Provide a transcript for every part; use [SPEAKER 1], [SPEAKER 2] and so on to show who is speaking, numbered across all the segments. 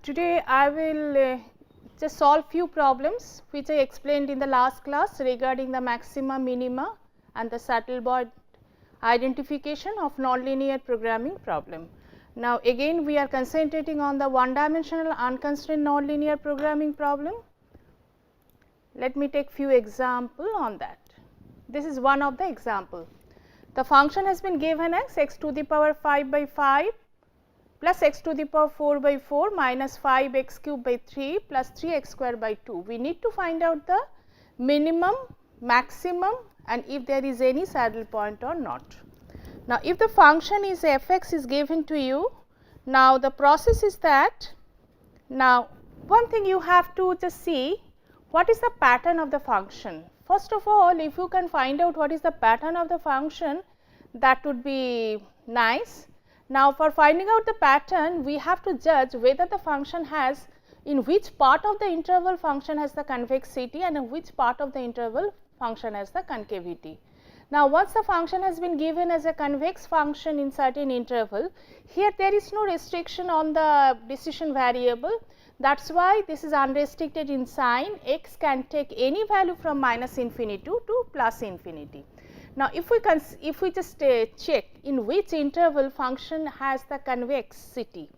[SPEAKER 1] Today I will just solve few problems which I explained in the last class regarding the maxima, minima and the saddle point identification of nonlinear programming problem. Now again we are concentrating on the one dimensional unconstrained nonlinear programming problem. Let me take few example on that. This is one of the example. The function has been given as x to the power 5 by 5 plus x to the power 4 by 4 minus 5 x cube by 3 plus 3 x square by 2. We need to find out the minimum, maximum and if there is any saddle point or not. Now, if the function is f x is given to you, now the process is that, now one thing you have to just see what is the pattern of the function. First of all, if you can find out what is the pattern of the function, that would be nice. Now, for finding out the pattern, we have to judge whether the function has, in which part of the interval function has the convexity and in which part of the interval function has the concavity. Now, once the function has been given as a convex function in certain interval, here there is no restriction on the decision variable. That is why this is unrestricted in sign. X can take any value from minus infinity to plus infinity. Now, if we just check in which interval function has the convexity,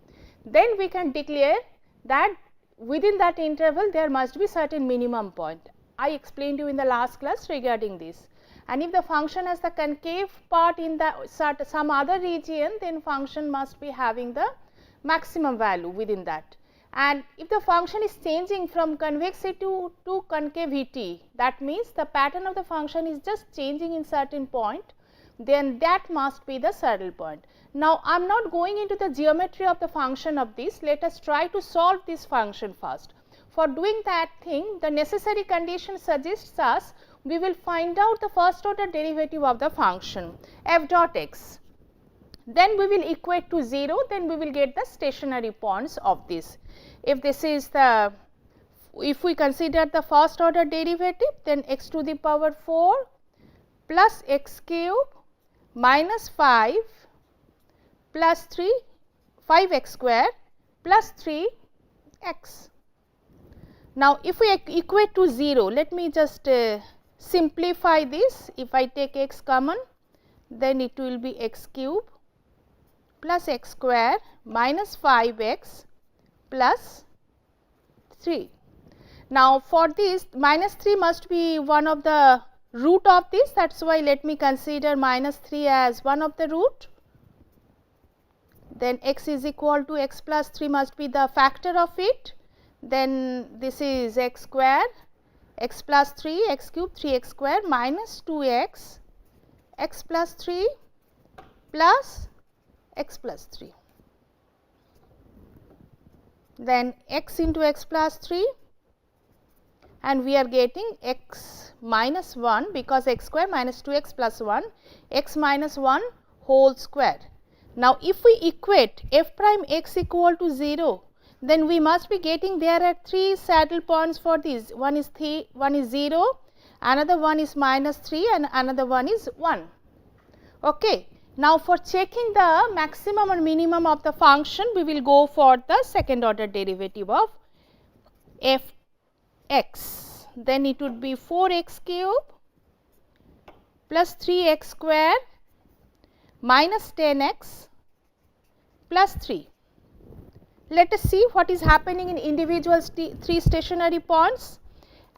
[SPEAKER 1] then we can declare that within that interval there must be certain minimum point. I explained you in the last class regarding this. And if the function has the concave part in the some other region, then function must be having the maximum value within that. And if the function is changing from convexity to concavity, that means the pattern of the function is just changing in certain point, then that must be the saddle point. Now, I am not going into the geometry of the function of this. Let us try to solve this function first. For doing that thing, the necessary condition suggests us we will find out the first order derivative of the function f dot x. Then we will equate to 0, then we will get the stationary points of this. If this is the, if we consider the first order derivative, then x to the power 4 plus x cube minus 5 plus 3, 5x square plus 3 x. Now, if we equate to 0, let me just simplify this. If I take x common, then it will be x cube plus x square minus 5x plus 3. Now, for this minus 3 must be one of the root of this, that is why let me consider minus 3 as one of the root. Then x is equal to x plus 3 must be the factor of it. Then this is x square, x plus 3, x cube 3x square minus 2x, x plus 3 plus x plus 3. Then x into x plus 3 and we are getting x minus 1 because x square minus 2x plus 1, x minus 1 whole square. Now, if we equate f prime x equal to 0, then we must be getting there are 3 saddle points for this. One is 0, another one is minus 3 and another one is 1. Okay. Now, for checking the maximum or minimum of the function, we will go for the second order derivative of f x. Then it would be 4x cube plus 3x square minus 10x plus 3. Let us see what is happening in individual 3 stationary points.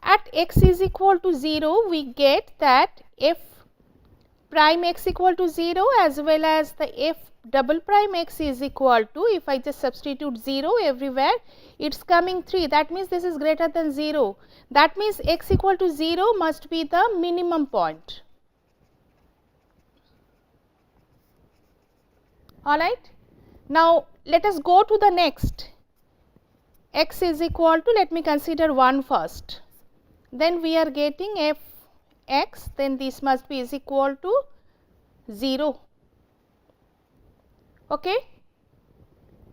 [SPEAKER 1] At x is equal to 0, we get that f prime x equal to 0 as well as the f double prime x is equal to, if I just substitute 0 everywhere, it is coming 3, that means this is greater than 0. That means x equal to 0 must be the minimum point. Alright. Now, let us go to the next. X is equal to, let me consider 1 first. Then we are getting f x, then this must be is equal to 0. Okay.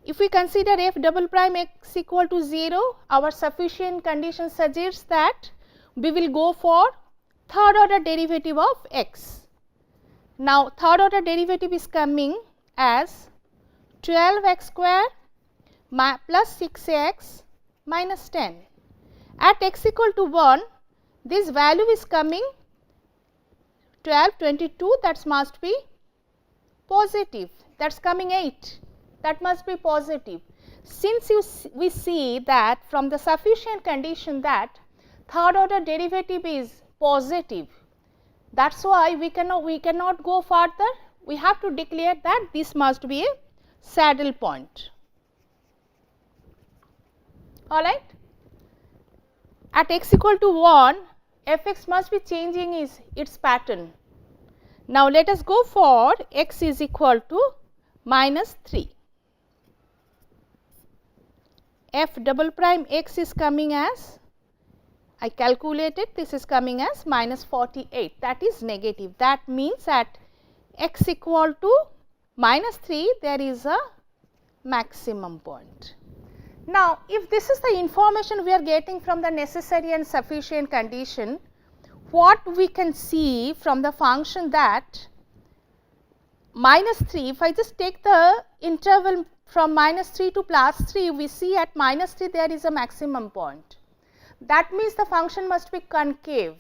[SPEAKER 1] If we consider f double prime x equal to 0, our sufficient condition suggests that we will go for third order derivative of x. Now, third order derivative is coming as 12x square plus 6x minus 10. At x equal to 1, this value is coming 12, 22, that must be positive, that is coming 8, that must be positive. Since we see that from the sufficient condition that third order derivative is positive, that is why we cannot go further. We have to declare that this must be a saddle point. Alright. At x equal to 1, f(x) must be changing its pattern. Now, let us go for x is equal to minus 3. F double prime x is coming as, I calculated, this is coming as minus 48, that is negative. That means at x equal to minus 3, there is a maximum point. Now, if this is the information we are getting from the necessary and sufficient condition, what we can see from the function that minus 3, if I just take the interval from minus 3 to plus 3, we see at minus 3 there is a maximum point. That means the function must be concave.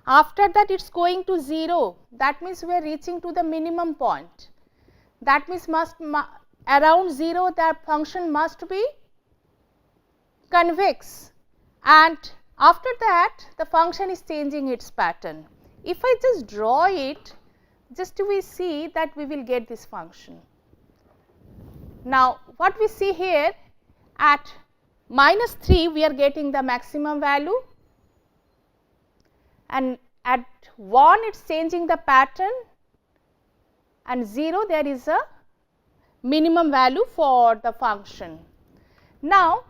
[SPEAKER 1] After that it is going to 0, that means we are reaching to the minimum point. That means around 0 the function must be convex, and after that the function is changing its pattern. If I just draw it, just we see that we will get this function. Now, what we see here, at minus 3 we are getting the maximum value, and at 1 it is changing the pattern, and 0 there is a minimum value for the function. Now,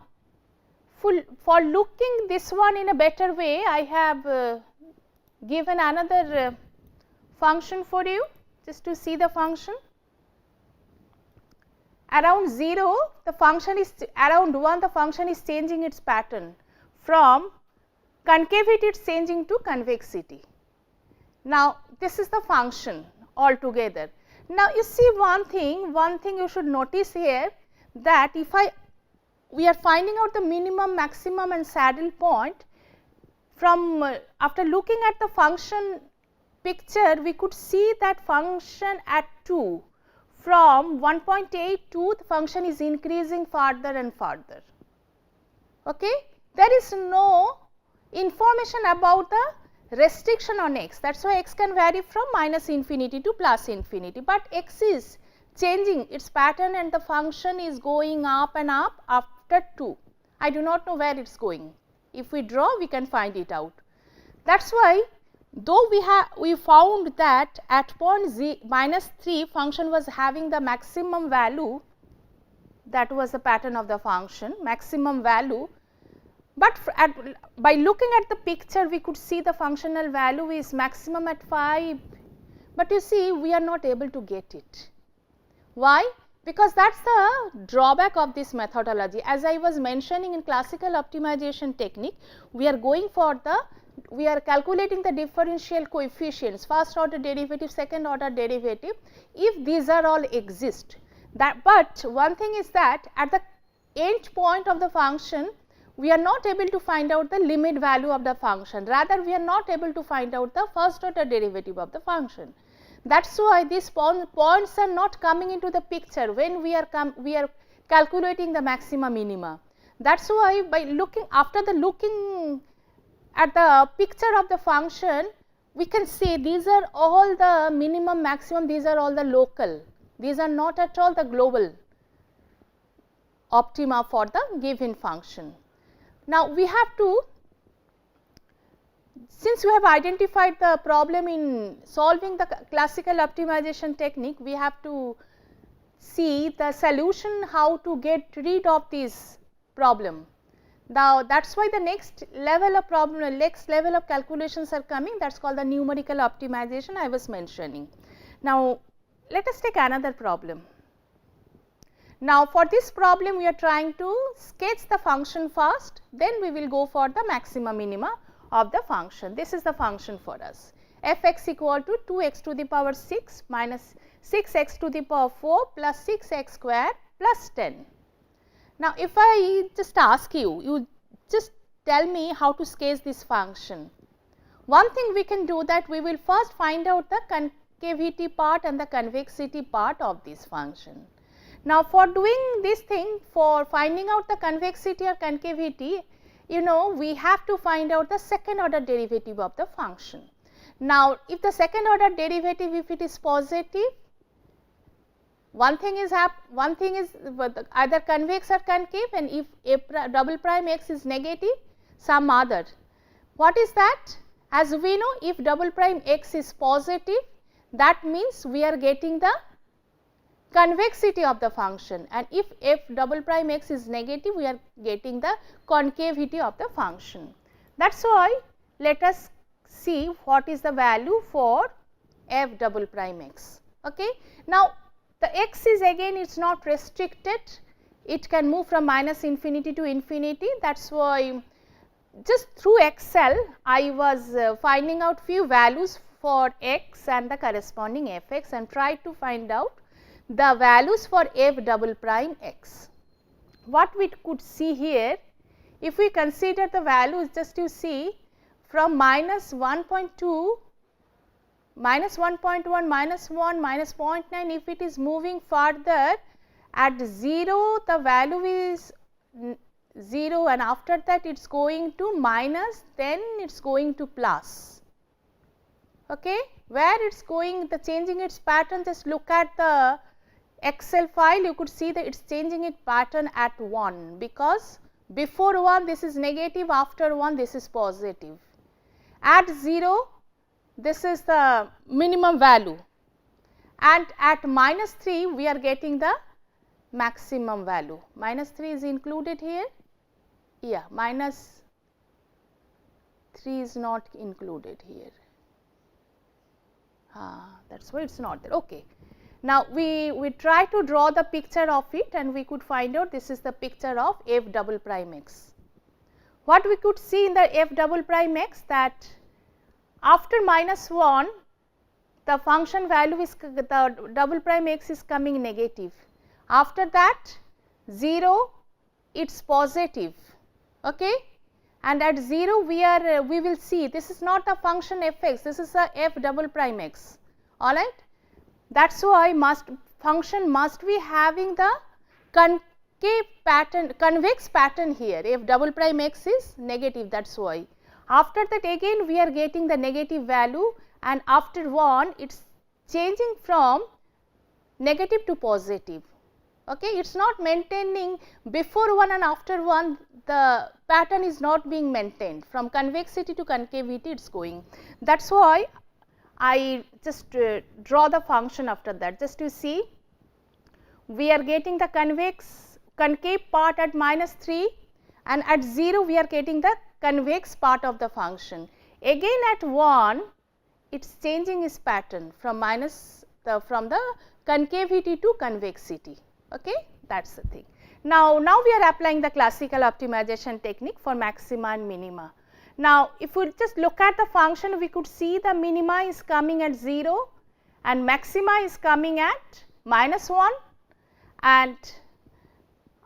[SPEAKER 1] for looking this one in a better way, I have given another function for you, just to see the function. Around 0 the function is, around 1 the function is changing its pattern, from concavity it is changing to convexity. Now, this is the function altogether. Now, you see one thing you should notice here, that if we are finding out the minimum, maximum and saddle point from after looking at the function picture, we could see that function at 2, from 1.8 to the function is increasing further and further. Okay? There is no information about the restriction on x, that is why x can vary from minus infinity to plus infinity, but x is changing its pattern and the function is going up and up after 2. I do not know where it is going. If we draw, we can find it out. That is why, though we found that at point minus 3 function was having the maximum value, that was the pattern of the function, maximum value, but by looking at the picture we could see the functional value is maximum at 5, but you see we are not able to get it. Why? Because that is the drawback of this methodology. As I was mentioning, in classical optimization technique, we are calculating the differential coefficients, first order derivative, second order derivative, if these are all exist. But one thing is that at the end point of the function, we are not able to find out the limit value of the function, rather we are not able to find out the first order derivative of the function. That is why these points are not coming into the picture when we are calculating the maxima minima. That is why by looking at the picture of the function, we can say these are all the minimum, maximum, these are all the local, these are not at all the global optima for the given function. Now, we have to, since we have identified the problem in solving the classical optimization technique, we have to see the solution, how to get rid of this problem. Now, that is why the next level of problem, next level of calculations are coming, that is called the numerical optimization I was mentioning. Now, let us take another problem. Now, for this problem we are trying to sketch the function first, then we will go for the maxima minima of the function. This is the function for us, f(x) equal to 2x to the power 6 minus 6x to the power 4 plus 6x square plus 10. Now, if I just ask you, you just tell me how to sketch this function. One thing we can do that we will first find out the concavity part and the convexity part of this function. Now, for doing this thing, for finding out the convexity or concavity, you know, we have to find out the second order derivative of the function. Now, if the second order derivative, if it is positive, one thing is either convex or concave, and if a double prime x is negative, some other. What is that? As we know, if double prime x is positive, that means we are getting the convexity of the function, and if f double prime x is negative, we are getting the concavity of the function. That is why let us see what is the value for f double prime x. Okay. Now, the x is again, it is not restricted, it can move from minus infinity to infinity. That is why just through Excel I was finding out few values for x and the corresponding f x and tried to find out the values for f double prime x. What we could see here, if we consider the values, just you see from minus 1.2, minus 1.1, minus 1, minus 0.9, if it is moving further, at 0 the value is 0, and after that it is going to minus, then it is going to plus. Okay. Where it is going, the changing its pattern, just look at the Excel file, you could see that it is changing its pattern at 1, because before 1 this is negative, after 1 this is positive. At 0 this is the minimum value, and at minus 3 we are getting the maximum value. Minus 3 is included here, yeah, minus 3 is not included here, that is why it is not there. Okay. Now, we try to draw the picture of it, and we could find out this is the picture of f double prime x. What we could see in the f double prime x, that after minus 1 the function value is, the double prime x is coming negative. After that 0 it is positive, okay, and at 0 we will see this is not a function f x, this is a f double prime x, alright. That is why function must be having the concave pattern, convex pattern here, if double prime x is negative, that is why. After that again we are getting the negative value, and after 1 it is changing from negative to positive. Okay. It is not maintaining before 1 and after 1, the pattern is not being maintained, from convexity to concavity it is going. That is why I just draw the function after that. Just to see, we are getting the concave part at minus 3, and at 0 we are getting the convex part of the function. Again at 1 it is changing its pattern from from the concavity to convexity. Okay. That is the thing. Now we are applying the classical optimization technique for maxima and minima. Now, if we just look at the function, we could see the minima is coming at 0 and maxima is coming at minus 1, and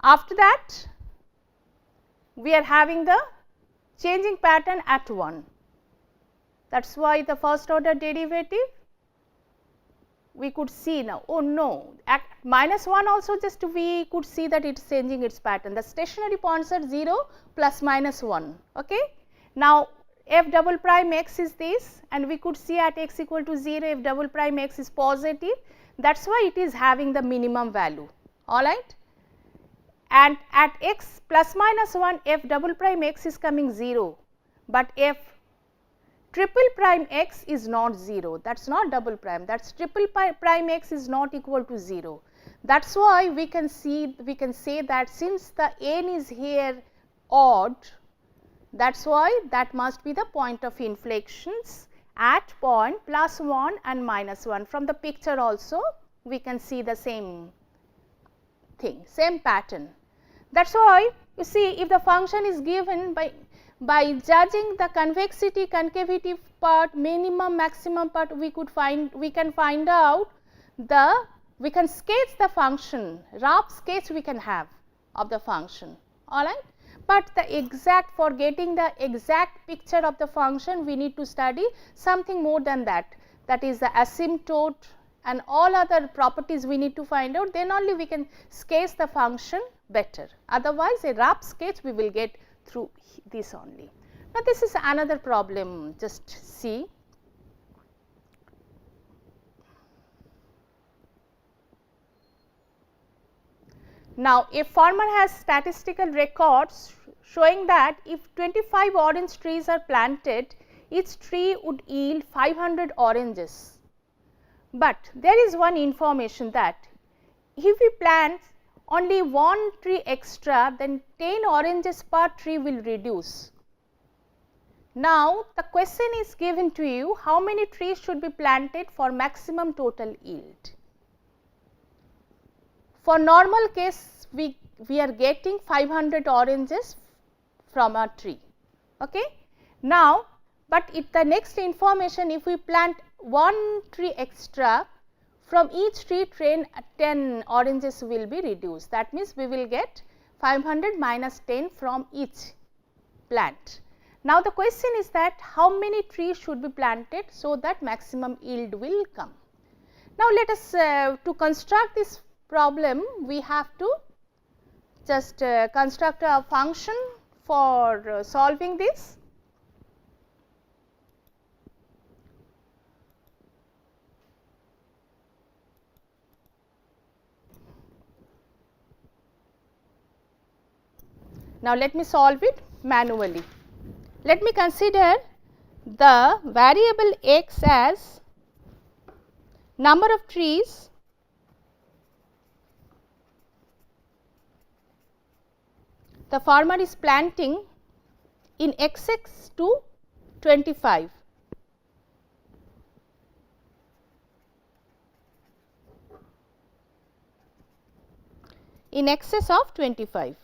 [SPEAKER 1] after that we are having the changing pattern at 1. That is why the first order derivative we could see now, oh no, at minus 1 also just we could see that it is changing its pattern. The stationary points at 0 plus minus 1. Okay. Now, f double prime x is this, and we could see at x equal to 0 f double prime x is positive, that is why it is having the minimum value, alright. And at x plus minus 1 f double prime x is coming 0, but f triple prime x is not 0, that is not double prime, that is triple prime x is not equal to 0. That is why we can say that since the n is here odd, that is why that must be the point of inflections at point plus 1 and minus 1. From the picture also we can see the same thing, same pattern. That is why you see, if the function is given by judging the convexity, concavity part, minimum, maximum part, we can find out we can sketch the function, rough sketch we can have, of the function, alright. But the exact, for getting the exact picture of the function, we need to study something more than that, that is the asymptote and all other properties we need to find out, then only we can sketch the function better. Otherwise, a rough sketch we will get through this only. Now, this is another problem, just see. Now, a farmer has statistical records showing that if 25 orange trees are planted, each tree would yield 500 oranges. But there is one information that if we plant only one tree extra, then 10 oranges per tree will reduce. Now, the question is given to you, how many trees should be planted for maximum total yield? For normal case, we are getting 500 oranges from a tree. Okay? Now, but if the next information, if we plant one tree extra, from each tree 10 oranges will be reduced. That means, we will get 500 minus 10 from each plant. Now, the question is that how many trees should be planted so that maximum yield will come. Now, let us to construct this problem, we have to just construct a function for solving this. Now, let me solve it manually. Let me consider the variable x as number of trees the farmer is planting in xx to 25. In excess of 25.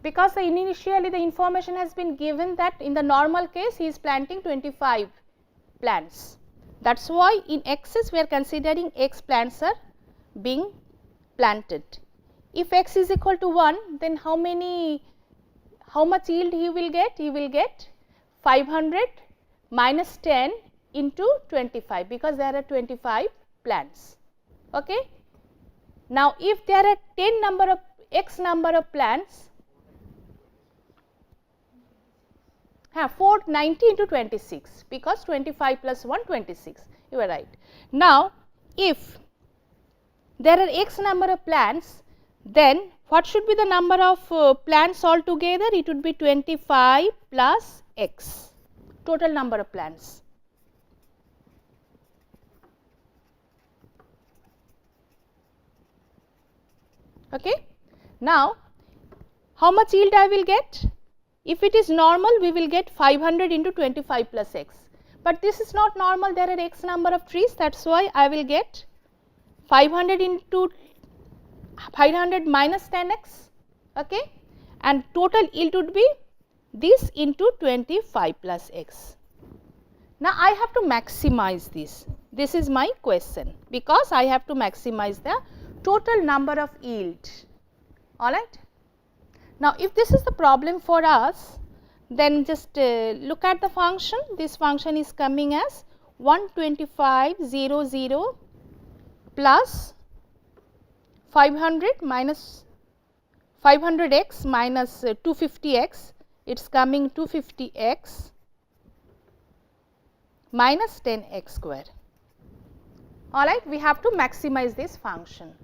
[SPEAKER 1] Because initially the information has been given that in the normal case he is planting 25 plants. That is why in excess we are considering x plants are being planted. If x is equal to 1, then how much yield he will get? He will get 500 minus 10 into 25, because there are 25 plants. Okay? Now, if there are x number of plants, 490 into 26, because 25 plus 1 26, you are right. Now, if there are x number of plants, then what should be the number of plants altogether? It would be 25 plus x, total number of plants. Okay. Now, how much yield I will get? If it is normal, we will get 500 into 25 plus x, but this is not normal, there are x number of trees, that is why I will get 500 into 500 minus 10x, okay, and total yield would be this into 25 plus x. Now, I have to maximize this is my question, because I have to maximize the total number of yield, alright. Now, if this is the problem for us, then just look at the function. This function is coming as 125,000 plus 500 minus 500x minus 250x, it is coming 250x minus 10x square. Alright, we have to maximize this function.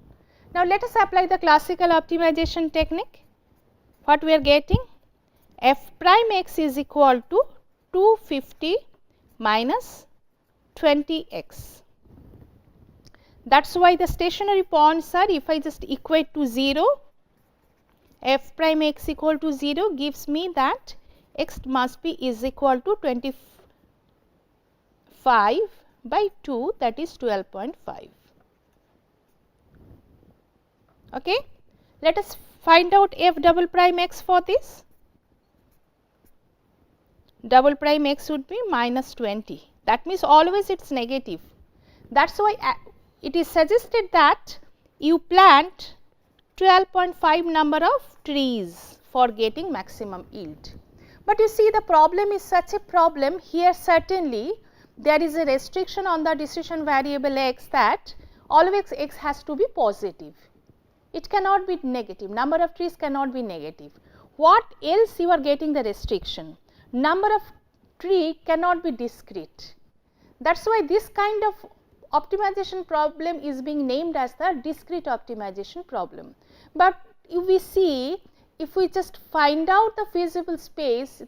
[SPEAKER 1] Now, let us apply the classical optimization technique. What we are getting? F prime x is equal to 250 minus 20x. That is why the stationary points are, if I just equate to 0, f prime x equal to 0 gives me that x must be is equal to 25 by 2, that is 12.5. Okay. Let us find out f double prime x for this. Double prime x would be minus 20. That means always it is negative. That is why it is suggested that you plant 12.5 number of trees for getting maximum yield. But you see, the problem is such a problem here. Certainly there is a restriction on the decision variable x, that always x has to be positive. It cannot be negative. Number of trees cannot be negative. What else you are getting the restriction? Number of tree cannot be discrete. That is why this kind of optimization problem is being named as the discrete optimization problem. But if we see, if we just find out the feasible space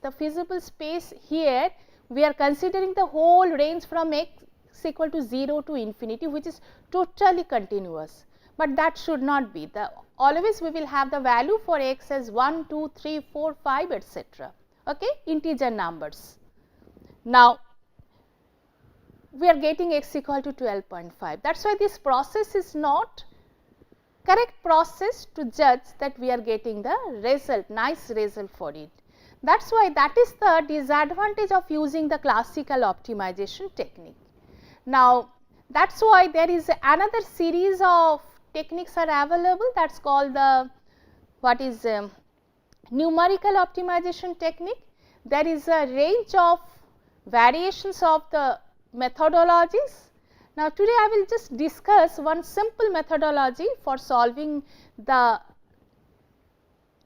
[SPEAKER 1] here, we are considering the whole range from x equal to 0 to infinity, which is totally continuous. But that should not be. Always we will have the value for x as 1, 2, 3, 4, 5, etc. Okay, integer numbers. Now, we are getting x equal to 12.5. That is why this process is not correct process to judge that we are getting the result, nice result for it. That is why that is the disadvantage of using the classical optimization technique. Now, that is why there is another series of techniques are available, that is called the numerical optimization technique. There is a range of variations of the methodologies. Now, today I will just discuss one simple methodology for solving the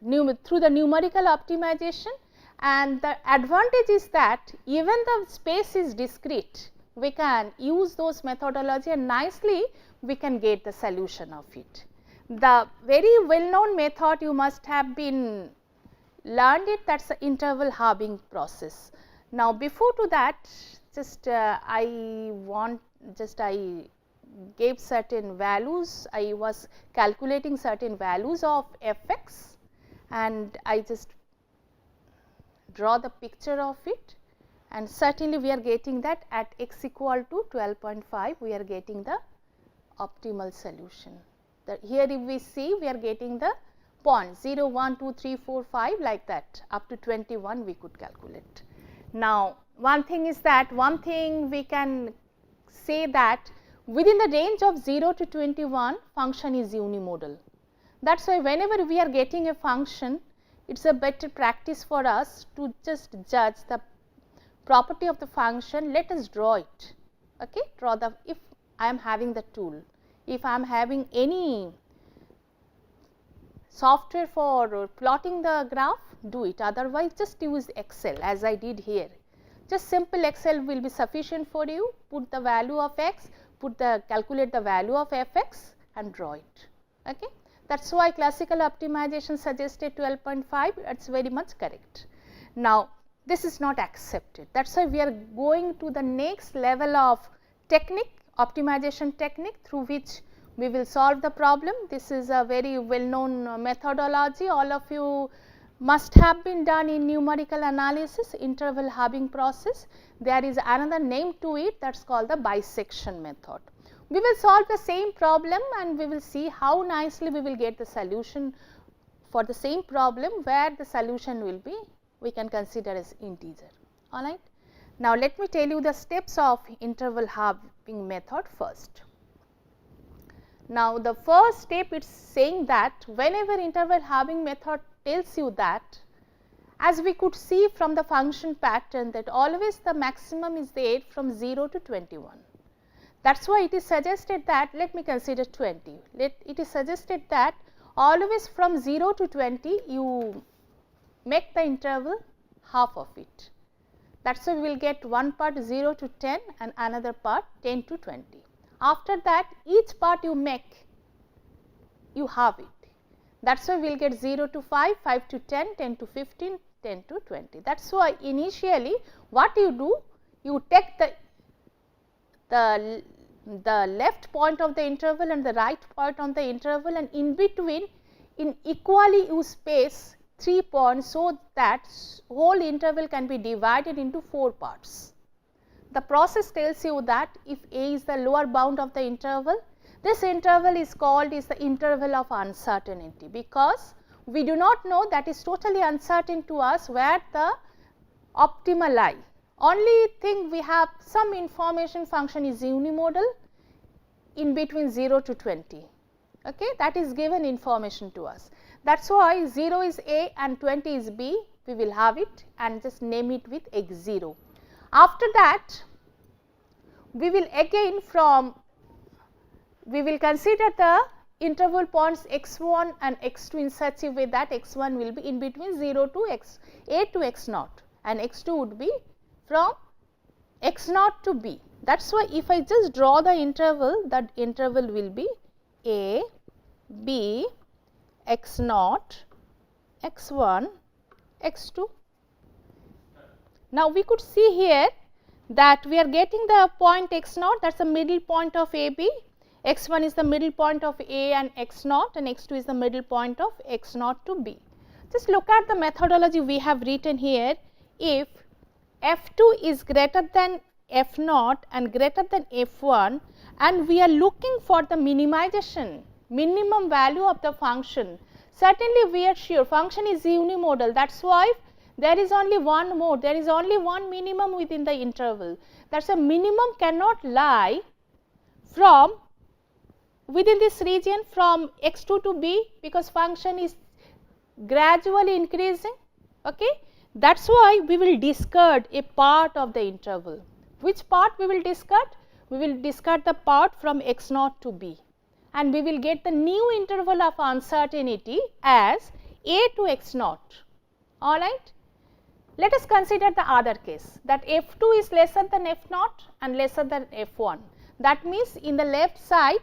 [SPEAKER 1] through the numerical optimization, and the advantage is that even the space is discrete, we can use those methodology and nicely we can get the solution of it. The very well known method you must have been learned it, that is the interval halving process. Now, before to that, just I gave certain values, I was calculating certain values of f x, and I just draw the picture of it, and certainly we are getting that at x equal to 12.5 we are getting the optimal solution. Here if we see, we are getting the point 0, 1, 2, 3, 4, 5 like that, up to 21 we could calculate. Now, one thing is that, one thing we can say that within the range of 0 to 21 function is unimodal. That is why whenever we are getting a function, it is a better practice for us to just judge the property of the function. Let us draw it. Okay, draw the, if I am having the tool, if I am having any software for plotting the graph, do it, otherwise just use Excel as I did here. Just simple Excel will be sufficient for you. Put the value of x, calculate the value of f x and draw it. Okay. That is why classical optimization suggested 12.5, it is very much correct. Now, this is not accepted. That is why we are going to the next level of technique, optimization technique, through which we will solve the problem. This is a very well known methodology, all of you must have been done in numerical analysis, interval halving process. There is another name to it, that is called the bisection method. We will solve the same problem and we will see how nicely we will get the solution for the same problem, where the solution will be, we can consider as integer. Alright. Now, let me tell you the steps of interval halving method first. Now, the first step, it is saying that whenever interval halving method tells you that, as we could see from the function pattern, that always the maximum is there from 0 to 21. That is why it is suggested that, let me consider 20, it is suggested that always from 0 to 20 you make the interval half of it. That is why we will get one part 0 to 10 and another part 10 to 20. After that, each part you make, you halve it. That is why we will get 0 to 5, 5 to 10, 10 to 15, 10 to 20. That is why initially what you do, you take the left point of the interval and the right point of the interval, and in between, in equally you space 3 points, so that whole interval can be divided into 4 parts. The process tells you that if A is the lower bound of the interval, this interval is called the interval of uncertainty, because we do not know, that is totally uncertain to us where the optimal lie. Only thing we have some information function is unimodal. in between 0 to 20. Okay, that is given information to us. That is why 0 is A and 20 is B, we will have it and just name it with x0. After that, we will again we will consider the interval points x1 and x2 in such a way that x1 will be in between 0 to A to x0 and x2 would be from x0 to B. That is why if I just draw the interval, that interval will be A, B, x0, x1, x2. Now, we could see here that we are getting the point x0, that is the middle point of AB, x1 is the middle point of A and x0 and x2 is the middle point of x0 to B. Just look at the methodology we have written here. If f2 is greater than f0 and greater than f1 and we are looking for the minimization, minimum value of the function, certainly we are sure function is unimodal. That is why there is only one mode, there is only one minimum within the interval. That is a minimum cannot lie from within this region from x2 to B, because function is gradually increasing. Okay? That is why we will discard a part of the interval. Which part we will discard? We will discard the part from x0 to B, and we will get the new interval of uncertainty as A to x0. All right. Let us consider the other case, that f2 is lesser than f0 and lesser than f1. That means, in the left side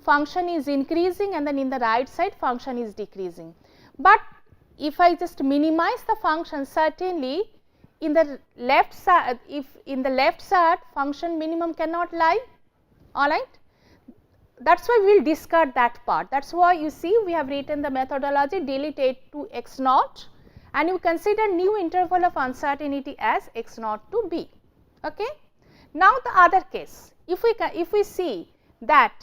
[SPEAKER 1] function is increasing and then in the right side function is decreasing. But if I just minimize the function, certainly in the left side, if in the left side function minimum cannot lie. All right. That is why we will discard that part. That is why you see we have written the methodology delete A to x0 and you consider new interval of uncertainty as x0 to B. Okay. Now, the other case, if we see that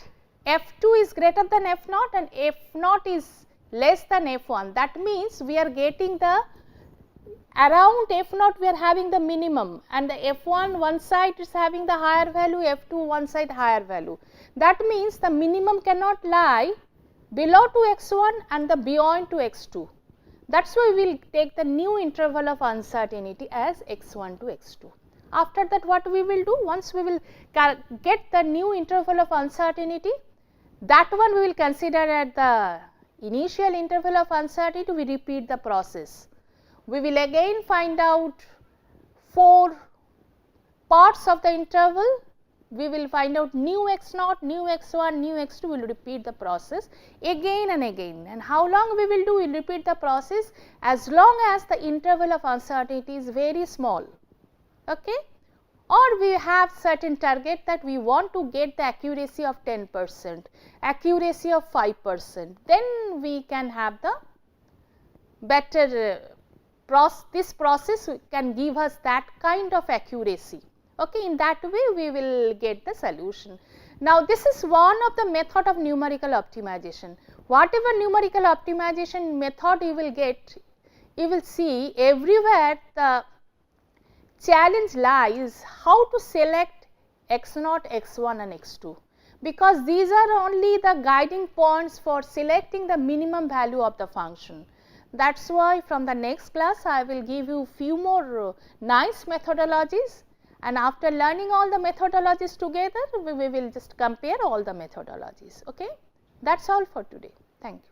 [SPEAKER 1] f2 is greater than f0 and f0 is less than f1, that means we are getting the around f0 we are having the minimum and the f1 one side is having the higher value, f2 one side higher value. That means the minimum cannot lie below to x1 and the beyond to x2. That is why we will take the new interval of uncertainty as x1 to x2. After that, what we will do? Once we will get the new interval of uncertainty, that one we will consider at the initial interval of uncertainty, we repeat the process. We will again find out 4 parts of the interval, we will find out new x0, new x1, new x2, we will repeat the process again and again. And how long we will do? We will repeat the process as long as the interval of uncertainty is very small. Okay? Or we have certain target that we want to get the accuracy of 10%, accuracy of 5%, then we can have the better this process can give us that kind of accuracy. Okay, in that way we will get the solution. Now, this is one of the method of numerical optimization. Whatever numerical optimization method you will get, you will see everywhere the challenge lies how to select x0, x1 and x2, because these are only the guiding points for selecting the minimum value of the function. That is why from the next class I will give you few more nice methodologies, and after learning all the methodologies together we will just compare all the methodologies. Okay? That is all for today. Thank you.